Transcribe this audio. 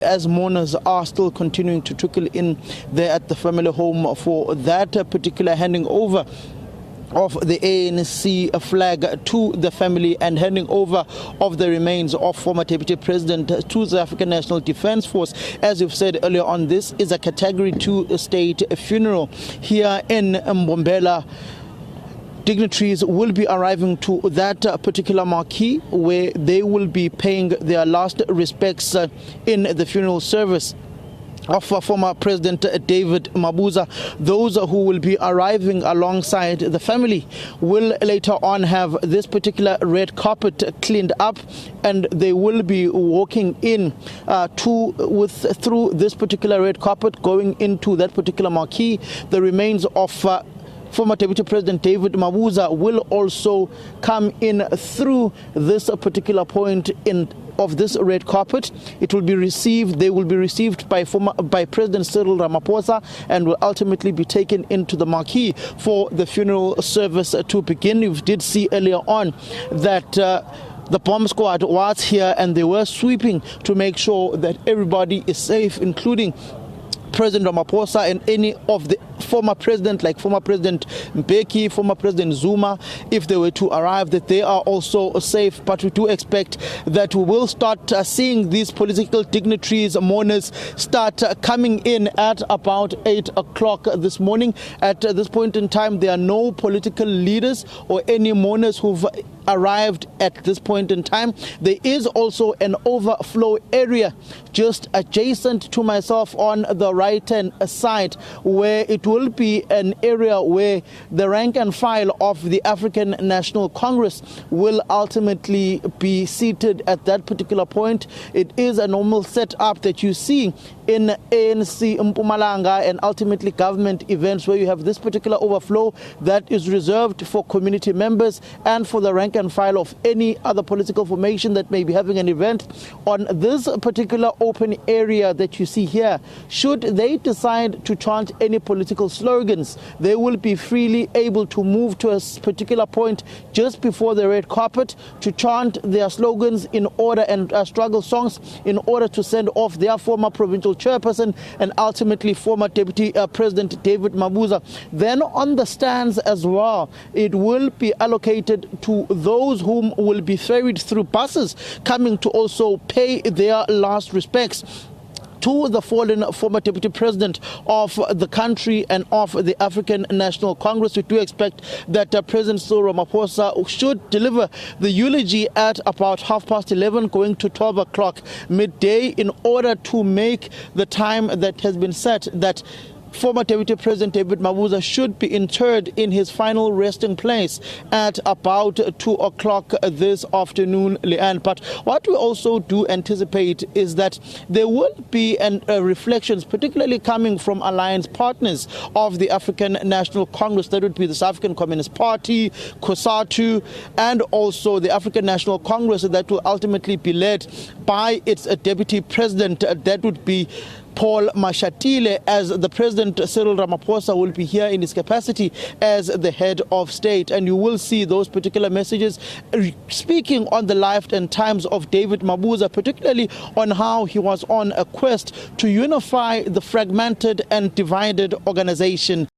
As mourners are still continuing to trickle in there at the family home for that particular handing over of the ANC flag to the family and handing over of the remains of former Deputy President to the African National Defence Force. As you've said earlier on, this is a Category 2 state funeral here in Mbombela. Dignitaries will be arriving to that particular marquee where they will be paying their last respects in the funeral service of former President David Mabuza. Those who will be arriving alongside the family will later on have this particular red carpet cleaned up, and they will be walking in through this particular red carpet, going into that particular marquee. The remains of former Deputy President David Mabuza will also come in through this particular point of this red carpet. It will be received. They will be received by President Cyril Ramaphosa and will ultimately be taken into the marquee for the funeral service to begin. You did see earlier on that the bomb squad was here and they were sweeping to make sure that everybody is safe, including President Ramaphosa and any of the former president, like former President Mbeki, former President Zuma, if they were to arrive, that they are also safe. But we do expect that we will start seeing these political dignitaries, mourners, start coming in at about 8 o'clock this morning. At this point in time, there are no political leaders or any mourners who've arrived at this point in time. There is also an overflow area just adjacent to myself on the right hand side, where it will be an area where the rank and file of the African National Congress will ultimately be seated at that particular point. It is a normal setup that you see in ANC Mpumalanga and ultimately government events, where you have this particular overflow that is reserved for community members and for the rank and file of any other political formation that may be having an event. On this particular open area that you see here, should they decide to chant any political slogans, they will be freely able to move to a particular point just before the red carpet to chant their slogans in order and struggle songs in order to send off their former provincial chairperson and ultimately former Deputy President David Mabuza. Then on the stands as well, it will be allocated to those whom will be ferried through buses coming to also pay their last respects to the fallen former Deputy President of the country and of the African National Congress. We do expect that President Cyril Ramaphosa should deliver the eulogy at about 11:30, going to 12 o'clock midday, in order to make the time that has been set that former Deputy President David Mabuza should be interred in his final resting place at about 2 o'clock this afternoon, Leanne. But what we also do anticipate is that there will be reflections, particularly coming from alliance partners of the African National Congress. That would be the South African Communist Party, COSATU, and also the African National Congress, that will ultimately be led by its Deputy President. That would be Paul Mashatile, as the President Cyril Ramaphosa will be here in his capacity as the head of state. And you will see those particular messages speaking on the life and times of David Mabuza, particularly on how he was on a quest to unify the fragmented and divided organization.